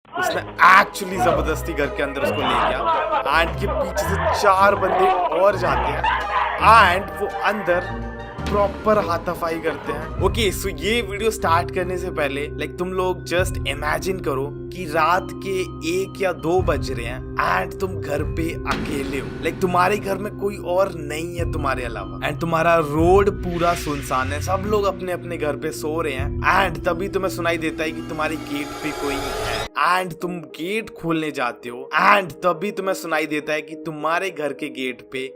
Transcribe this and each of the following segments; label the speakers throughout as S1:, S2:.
S1: उसने एक्चुअली जबरदस्ती घर के अंदर उसको ले गया एंड के पीछे से 4 बंदे और जाते हैं एंड वो अंदर प्रॉपर हाथापाई करते हैं। ओके सो ये वीडियो स्टार्ट करने से पहले तुम लोग जस्ट इमेजिन करो कि रात के 1 या 2 बज रहे हैं एंड तुम घर पे अकेले हो। तुम्हारे घर में कोई और नहीं है तुम्हारे अलावा एंड तुम्हारा रोड पूरा सुनसान है, सब लोग अपने अपने घर पे सो रहे हैं एंड तभी तुम्हें सुनाई देता है कि तुम्हारे गेट पे कोई है एंड तुम गेट खोलने जाते हो एंड तभी तुम्हें सुनाई देता है कि तुम्हारे घर के गेट पे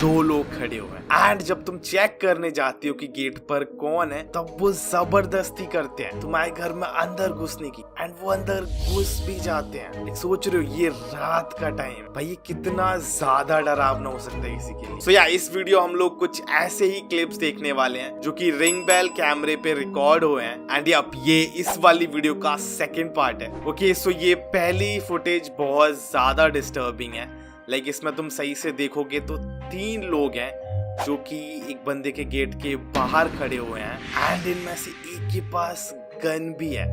S1: 2 लोग खड़े हुए हैं एंड जब तुम चेक करने जाते हो कि गेट पर कौन है तब वो जबरदस्ती करते हैं तुम्हारे घर में अंदर घुसने की एंड वो अंदर घुस भी जाते हैं। सोच रहे हो ये रात का टाइम भाई ये कितना ज्यादा डरावना हो सकता है किसी के लिए। सो या इस वीडियो हम लोग कुछ ऐसे ही क्लिप्स देखने वाले हैं जो कि रिंग बेल कैमरे पे रिकॉर्ड हुए हैं एंड अब ये इस वाली वीडियो का सेकेंड पार्ट है। ओके सो ये पहली फुटेज बहुत ज्यादा डिस्टर्बिंग है। इसमें तुम सही से देखोगे तो 3 लोग हैं जो कि एक बंदे के गेट के बाहर खड़े हुए हैं एंड इनमें से एक के पास गन भी है।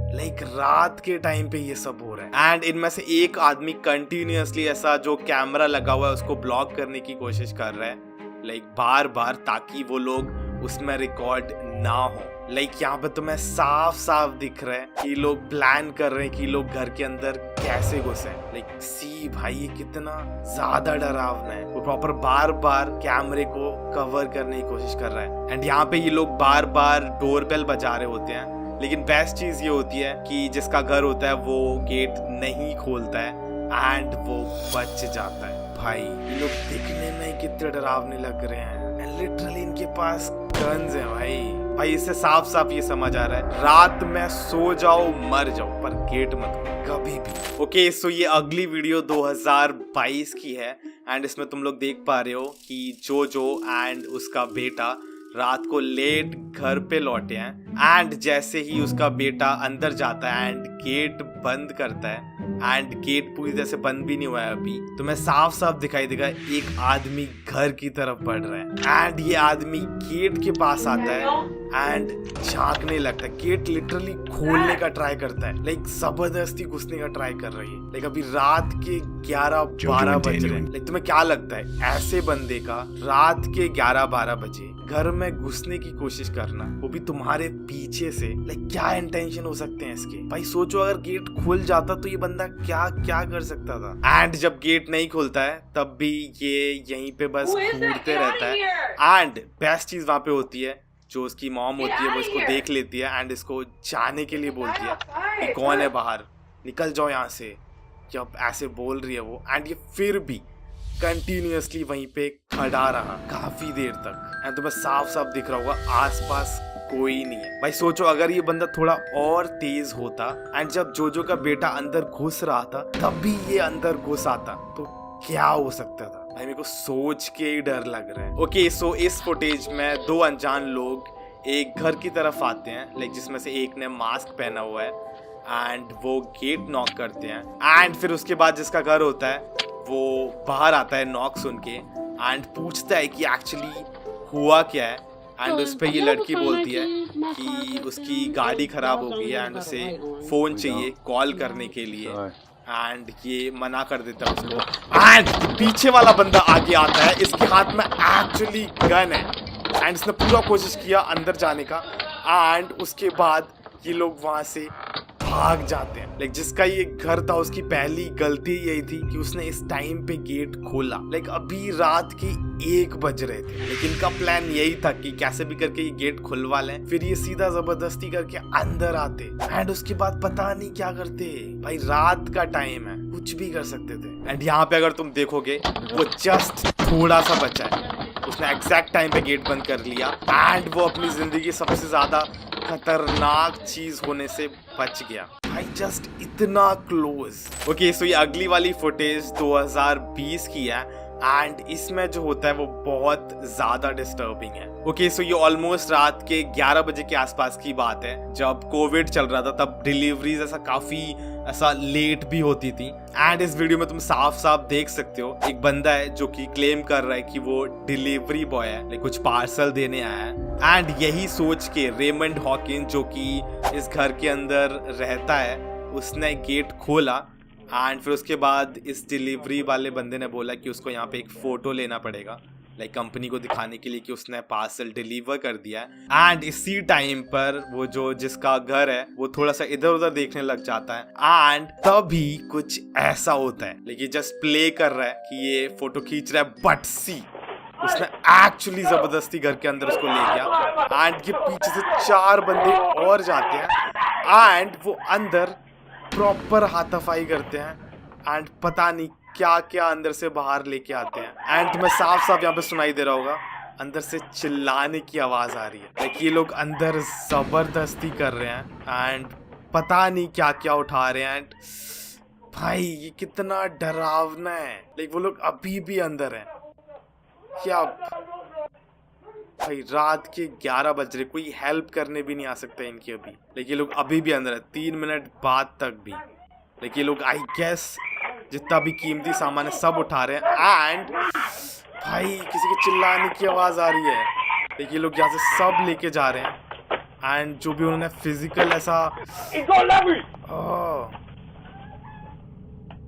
S1: रात के टाइम पे ये सब हो रहा है एंड इनमें से एक आदमी कंटिन्यूअसली ऐसा जो कैमरा लगा हुआ है उसको ब्लॉक करने की कोशिश कर रहा है बार बार ताकि वो लोग उसमें रिकॉर्ड ना हो। यहाँ पे तुम्हें साफ साफ दिख रहा है कि लोग प्लान कर रहे हैं कि लोग घर के अंदर कैसे घुसे। सी भाई ये कितना ज्यादा डरावना है। वो प्रॉपर बार बार कैमरे को कवर करने की कोशिश कर रहा है एंड यहाँ पे ये लोग बार बार डोर बेल बजा रहे होते हैं। लेकिन बेस्ट चीज ये होती है कि जिसका घर होता है वो गेट नहीं खोलता है एंड वो बच जाता है। भाई ये लोग दिखने में कितने डरावने लग रहे हैं एंड लिटरली इनके पास गन्स हैं भाई इससे साफ साफ ये समझ आ रहा है रात में सो जाओ मर जाओ पर गेट मत कभी भी। ओके सो ये अगली वीडियो 2022 की है एंड इसमें तुम लोग देख पा रहे हो कि जोजो एंड उसका बेटा रात को लेट घर पे लौटे हैं एंड जैसे ही उसका बेटा अंदर जाता है एंड गेट बंद करता है एंड गेट पूरी तरह से बंद भी नहीं हुआ है अभी, तुम्हें साफ साफ दिखाई देगा एक आदमी घर की तरफ बढ़ रहा है एंड ये आदमी गेट के पास आता है एंड झांकने लगता है। गेट लिटरली खोलने का ट्राई करता है जबरदस्ती घुसने का ट्राई कर रही है। अभी रात के 11-12 बज रहे हैं। तुम्हें क्या लगता है ऐसे बंदे का रात के 11-12 बजे घर में घुसने की कोशिश करना वो भी तुम्हारे पीछे से क्या इंटेंशन हो सकते हैं इसके। भाई सोचो अगर गेट खुल जाता तो ये बंदा क्या क्या कर सकता था एंड जब गेट नहीं खुलता है तब भी ये यहीं पे बस घूरते रहता है एंड बेस्ट चीज वहां पे होती है जो उसकी मॉम होती है वो इसको देख लेती है एंड इसको जाने के लिए बोलती है कि कौन है बाहर निकल जाओ यहाँ से। जब ऐसे बोल रही है वो एंड ये फिर भी कंटिन्यूअसली वहीं पे खड़ा रहा काफी देर तक एंड तुम्हें साफ साफ दिख रहा होगा आसपास कोई नहीं है। भाई सोचो अगर ये बंदा थोड़ा और तेज होता एंड जब जोजो का बेटा अंदर घुस रहा था तब भी ये अंदर घुस आता तो क्या हो सकता था। भाई मेरे को सोच के ही डर लग रहा है। ओके सो इस फुटेज में 2 अनजान लोग एक घर की तरफ आते हैं जिसमें से एक ने मास्क पहना हुआ है एंड वो गेट नॉक करते हैं एंड फिर उसके बाद जिसका घर होता है वो बाहर आता है नॉक सुन के एंड पूछता है कि एक्चुअली हुआ क्या है एंड उस पर ये लड़की बोलती है कि उसकी गाड़ी खराब हो गई है एंड उसे फोन चाहिए कॉल करने के लिए एंड ये मना कर देता है उसको एंड पीछे वाला बंदा आगे आता है, इसके हाथ में एक्चुअली गन है एंड इसने पूरा कोशिश किया अंदर जाने का एंड उसके बाद ये लोग वहां से भाग जाते हैं। जिसका ये घर था उसकी पहली गलती यही थी कि उसने इस टाइम पे गेट खोला। अभी रात के 1 बज रहे थे लेकिन इनका प्लान यही था कि कैसे भी करके ये गेट खुलवा लें फिर ये सीधा जबरदस्ती करके अंदर आते एंड उसके बाद पता नहीं क्या करते। भाई रात का टाइम है कुछ भी कर सकते थे एंड यहाँ पे अगर तुम देखोगे वो जस्ट थोड़ा सा बचा है, उसने एग्जैक्ट टाइम पे गेट बंद कर लिया एंड वो अपनी जिंदगी सबसे ज्यादा खतरनाक चीज होने से बच गया। भाई जस्ट इतना क्लोज। ओके सो ये अगली वाली फुटेज 2020 की है एंड इसमें जो होता है वो बहुत ज्यादा डिस्टर्बिंग है। ओके सो ये ऑलमोस्ट रात के 11 बजे के आसपास की बात है जब कोविड चल रहा था तब डिलीवरीज ऐसा लेट भी होती थी एंड इस वीडियो में तुम साफ साफ देख सकते हो एक बंदा है जो कि क्लेम कर रहा है कि वो डिलीवरी बॉय है कुछ पार्सल देने आया है एंड यही सोच के रेमंड हॉकिंस जो कि इस घर के अंदर रहता है उसने गेट खोला एंड फिर उसके बाद इस डिलीवरी वाले बंदे ने बोला कि उसको यहाँ पे एक फ़ोटो लेना पड़ेगा, लाइक कंपनी को दिखाने के लिए कि उसने पार्सल डिलीवर कर दिया है। एंड इसी टाइम पर वो जो जिसका घर है वो थोड़ा सा इधर उधर देखने लग जाता है एंड तभी कुछ ऐसा होता है, लेकिन जस्ट प्ले कर रहा है कि ये फोटो खींच रहा है, बट सी उसने एक्चुअली जबरदस्ती घर के अंदर उसको ले गया एंड ये पीछे से 4 बंदे और जाते हैं एंड वो अंदर प्रॉपर हाथापाई करते हैं एंड पता नहीं क्या क्या अंदर से बाहर लेके आते हैं। एंड तुम्हें साफ साफ यहाँ पे सुनाई दे रहा होगा अंदर से चिल्लाने की आवाज आ रही है, लाइक ये लोग अंदर जबरदस्ती कर रहे हैं एंड पता नहीं क्या क्या उठा रहे हैं। एंड भाई ये कितना डरावना है, लाइक वो लोग अभी भी अंदर हैं। क्या भाई रात के 11 बज रहे, कोई हेल्प करने भी नहीं आ सकता इनकी अभी, लेकिन ये लोग अभी भी अंदर है 3 मिनट बाद तक भी। लेकिन ये लोग आई गेस जितना भी कीमती सामान है सब उठा रहे हैं एंड भाई किसी के चिल्लाने की आवाज आ रही है, लेकिन ये लोग यहाँ से सब लेके जा रहे हैं एंड जो भी उन्होंने फिजिकल ऐसा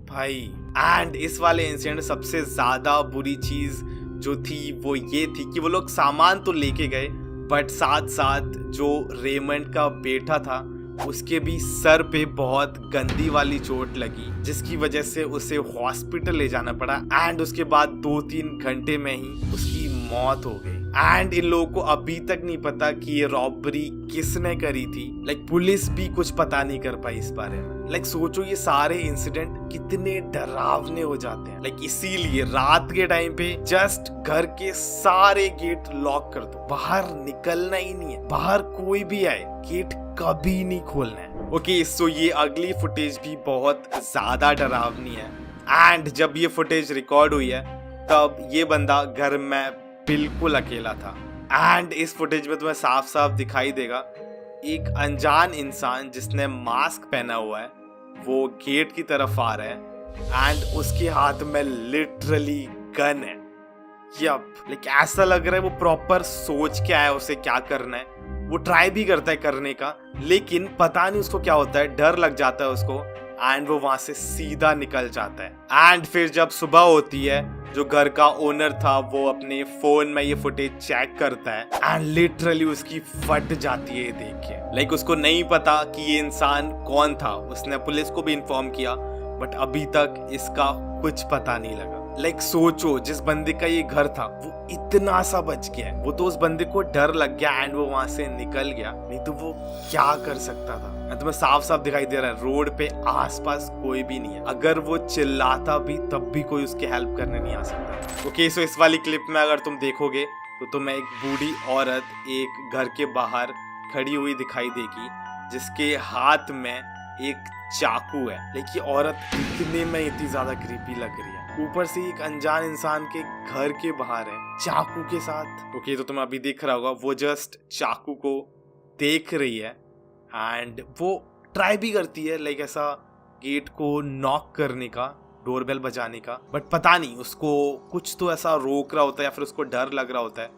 S1: भाई। एंड इस वाले इंसिडेंट सबसे ज्यादा बुरी चीज जो थी वो ये थी कि वो लोग सामान तो लेके गए बट साथ साथ जो रेमंड का बेटा था उसके भी सर पे बहुत गंदी वाली चोट लगी, जिसकी वजह से उसे हॉस्पिटल ले जाना पड़ा एंड उसके बाद 2-3 घंटे में ही उसकी मौत हो गई। एंड इन लोगों को अभी तक नहीं पता कि ये रॉबरी किसने करी थी, लाइक पुलिस भी कुछ पता नहीं कर पाई इस बारे में। लाइक सोचो ये सारे इंसिडेंट कितने डरावने हो जाते हैं, लाइक इसीलिए रात के टाइम पे जस्ट घर के सारे गेट लॉक कर दो, बाहर निकलना ही नहीं है, बाहर कोई भी आए गेट कभी नहीं खोलना है। ओके सो ये अगली फुटेज भी बहुत ज्यादा डरावनी है एंड जब ये फुटेज रिकॉर्ड हुई है तब ये बंदा घर में बिल्कुल अकेला था एंड इस फुटेज में तुम्हें साफ साफ दिखाई देगा एक अनजान इंसान जिसने मास्क पहना हुआ है वो गेट की तरफ आ रहा है एंड उसके हाथ में लिटरली गन है। यप, लाइक ऐसा लग रहा है वो प्रॉपर सोच के आया उसे क्या करना है, वो ट्राई भी करता है करने का लेकिन पता नहीं उसको क्या होता है, डर लग जाता है उसको एंड वो वहां से सीधा निकल जाता है। एंड फिर जब सुबह होती है जो घर का ओनर था वो अपने फोन में ये फुटेज चेक करता है एंड लिटरली उसकी फट जाती है देख के, लाइक उसको नहीं पता कि ये इंसान कौन था। उसने पुलिस को भी इन्फॉर्म किया बट अभी तक इसका कुछ पता नहीं लगा। लाइक सोचो जिस बंदे का ये घर था वो इतना सा बच गया है, वो तो उस बंदे को डर लग गया एंड वो वहां से निकल गया, नहीं तो वो क्या कर सकता था। मैं तुम्हें साफ साफ दिखाई दे रहा है रोड पे आसपास कोई भी नहीं है, अगर वो चिल्लाता भी तब भी कोई उसकी हेल्प करने नहीं आ सकता। ओके सो इस वाली क्लिप में अगर तुम देखोगे तो तुम्हें एक बूढ़ी औरत एक घर के बाहर खड़ी हुई दिखाई देगी जिसके हाथ में एक चाकू है, लेकिन औरत दिखने में इतनी ज्यादा क्रीपी लग रही है, ऊपर से एक अनजान इंसान के घर के बाहर है चाकू के साथ। ओके तो तुम्हें अभी दिख रहा होगा वो जस्ट चाकू को देख रही है एंड वो ट्राई भी करती है लाइक ऐसा गेट को नॉक करने का, डोरबेल बजाने का, बट पता नहीं उसको कुछ तो ऐसा रोक रहा होता है या फिर उसको डर लग रहा होता है,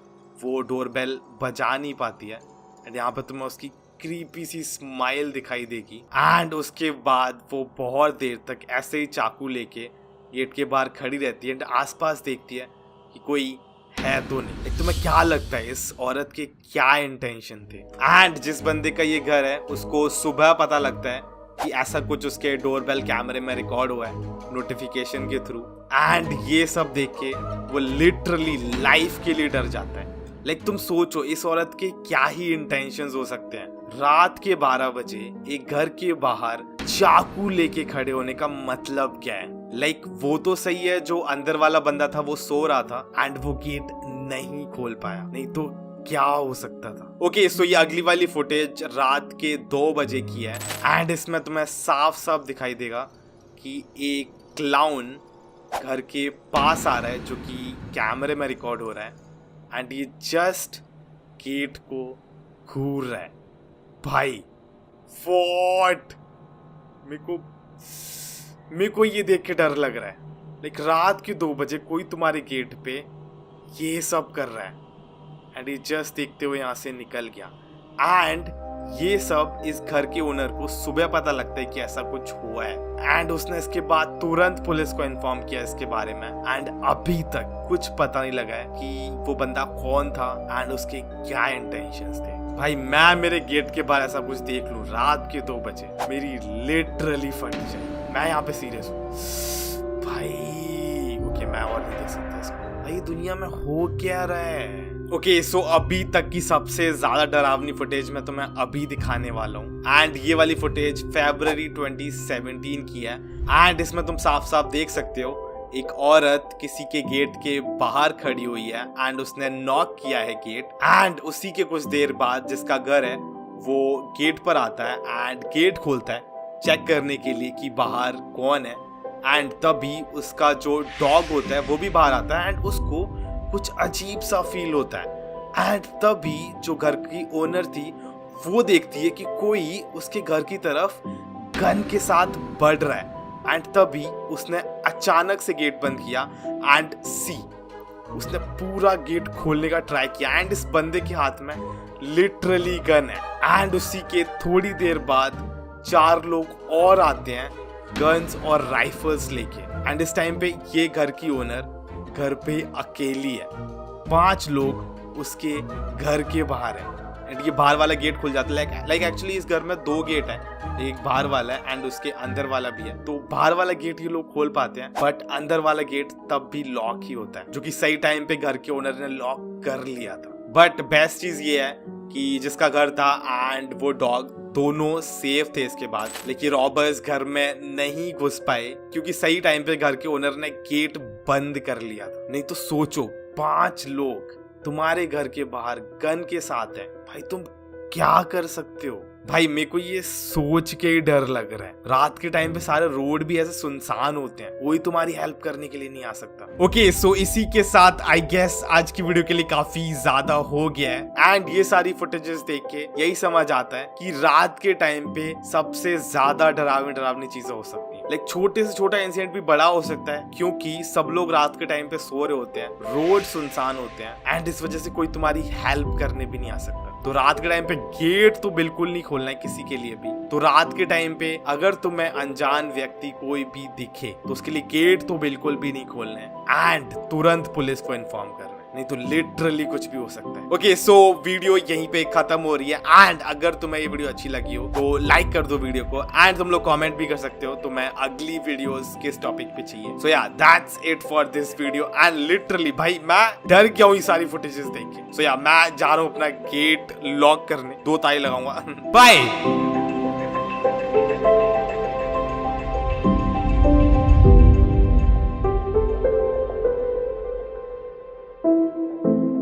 S1: वो डोरबेल बजा नहीं पाती है एंड यहाँ पर तुम्हें उसकी क्रीपी सी स्माइल दिखाई देगी एंड उसके बाद वो बहुत देर तक ऐसे ही चाकू लेके गेट के बाहर खड़ी रहती है एंड आसपास देखती है कि कोई है तो नहीं। एक तुम्हें क्या लगता है इस औरत के क्या इंटेंशन थे? एंड जिस बंदे का ये घर है उसको सुबह पता लगता है कि ऐसा कुछ उसके डोरबेल कैमरे में रिकॉर्ड हुआ है नोटिफिकेशन के थ्रू एंड ये सब देख के वो लिटरली लाइफ के लिए डर जाता है। लाइक तुम सोचो इस औरत के क्या ही इंटेंशंस हो सकते हैं, रात के 12 बजे एक घर के बाहर चाकू लेके खड़े होने का मतलब क्या है? लाइक वो तो सही है जो अंदर वाला बंदा था वो सो रहा था एंड वो गेट नहीं खोल पाया, नहीं तो क्या हो सकता था। ओके सो ये अगली वाली फुटेज रात के 2 बजे की है एंड इसमें तुम्हें साफ साफ दिखाई देगा कि एक क्लाउन घर के पास आ रहा है जो कि कैमरे में रिकॉर्ड हो रहा है एंड ये जस्ट गेट को घूर रहा है। भाई व्हाट, मेरे को ये देख के डर लग रहा है, लाइक रात के 2 बजे कोई तुम्हारे गेट पे ये सब कर रहा है एंड ये जस्ट देखते हुए यहाँ से निकल गया एंड ये सब इस घर के ओनर को सुबह पता लगता है कि ऐसा कुछ हुआ है एंड उसने इसके बाद तुरंत पुलिस को इन्फॉर्म किया इसके बारे में एंड अभी तक कुछ पता नहीं लगा है कि वो बंदा कौन था एंड उसके क्या इंटेंशंस थे। भाई मैं मेरे गेट के बाहर ऐसा कुछ देख लूं रात के 2 बजे, मेरी लिटरली फट जाए। मैं यहाँ पे सीरियस हूँ भाई। ओके मैं और नहीं देख सकता इसको। भाई दुनिया में हो क्या रहा है। ओके सो अभी तक की सबसे ज्यादा डरावनी फुटेज मैं तुम्हें अभी दिखाने वाला हूँ एंड ये वाली फुटेज फरवरी 2017 की है एंड इसमें तुम साफ साफ देख सकते हो एक औरत किसी के गेट के बाहर खड़ी हुई है एंड उसने नॉक किया है गेट एंड उसी के कुछ देर बाद जिसका घर है वो गेट पर आता है एंड गेट खोलता है चेक करने के लिए कि बाहर कौन है एंड तभी उसका जो डॉग होता है वो भी बाहर आता है एंड उसको कुछ अजीब सा फील होता है एंड तभी जो घर की ओनर थी वो देखती है कि कोई उसके घर की तरफ गन के साथ बढ़ रहा है एंड तभी उसने अचानक से गेट बंद किया एंड उसने पूरा गेट खोलने का ट्राई किया एंड इस बंदे के हाथ में लिटरली गन है एंड उसी के थोड़ी देर बाद 4 लोग और आते हैं गन्स और राइफल्स लेके एंड इस टाइम पे ये घर की ओनर घर पे अकेली है। 5 लोग उसके घर के बाहर है एंड ये बाहर वाला गेट खुल जाता है। लाइक एक्चुअली इस घर में 2 गेट है, एक बाहर वाला है एंड उसके अंदर वाला भी है। तो बाहर वाला गेट ये लोग खोल पाते हैं बट अंदर वाला गेट तब भी लॉक ही होता है जो कि सही टाइम पे घर के ओनर ने लॉक कर लिया था। बट बेस्ट चीज ये है कि जिसका घर था एंड वो डॉग दोनों सेफ थे इसके बाद, लेकिन रॉबर्स घर में नहीं घुस पाए क्योंकि सही टाइम पे घर के ओनर ने गेट बंद कर लिया था। नहीं तो सोचो 5 लोग तुम्हारे घर के बाहर गन के साथ हैं, भाई तुम क्या कर सकते हो। भाई मेरे को ये सोच के ही डर लग रहा है। रात के टाइम पे सारे रोड भी ऐसे सुनसान होते हैं, कोई तुम्हारी हेल्प करने के लिए नहीं आ सकता। ओके सो इसी के साथ आई गेस आज की वीडियो के लिए काफी ज्यादा हो गया है एंड ये सारी फुटेजेस देख के यही समझ आता है कि रात के टाइम पे सबसे ज्यादा डरावनी चीजें हो सकती है। लाइक छोटे से छोटा इंसिडेंट भी बड़ा हो सकता है क्योंकि सब लोग रात के टाइम पे सो रहे होते हैं, रोड सुनसान होते हैं एंड इस वजह से कोई तुम्हारी हेल्प करने भी नहीं आ सकता। तो रात के टाइम पे गेट तो बिल्कुल नहीं खोलना है किसी के लिए भी। तो रात के टाइम पे अगर तुम्हें अनजान व्यक्ति कोई भी दिखे तो उसके लिए गेट तो बिल्कुल भी नहीं खोलना है एंड तुरंत पुलिस को इन्फॉर्म करना है, नहीं तो लिटरली कुछ भी हो सकता है। ओके सो वीडियो यहीं पे खत्म हो रही है एंड अगर तुम्हें ये वीडियो अच्छी लगी हो तो लाइक कर दो वीडियो को एंड तुम लोग कमेंट भी कर सकते हो तुम्हें अगली वीडियोस किस टॉपिक पे चाहिए। सो या that's it for this video and literally भाई मैं डर गया हूँ ये सारी फुटेजेस देख के। सो या मैं जा रहा हूँ अपना गेट लॉक करने, 2 ताले लगाऊंगा। बाय।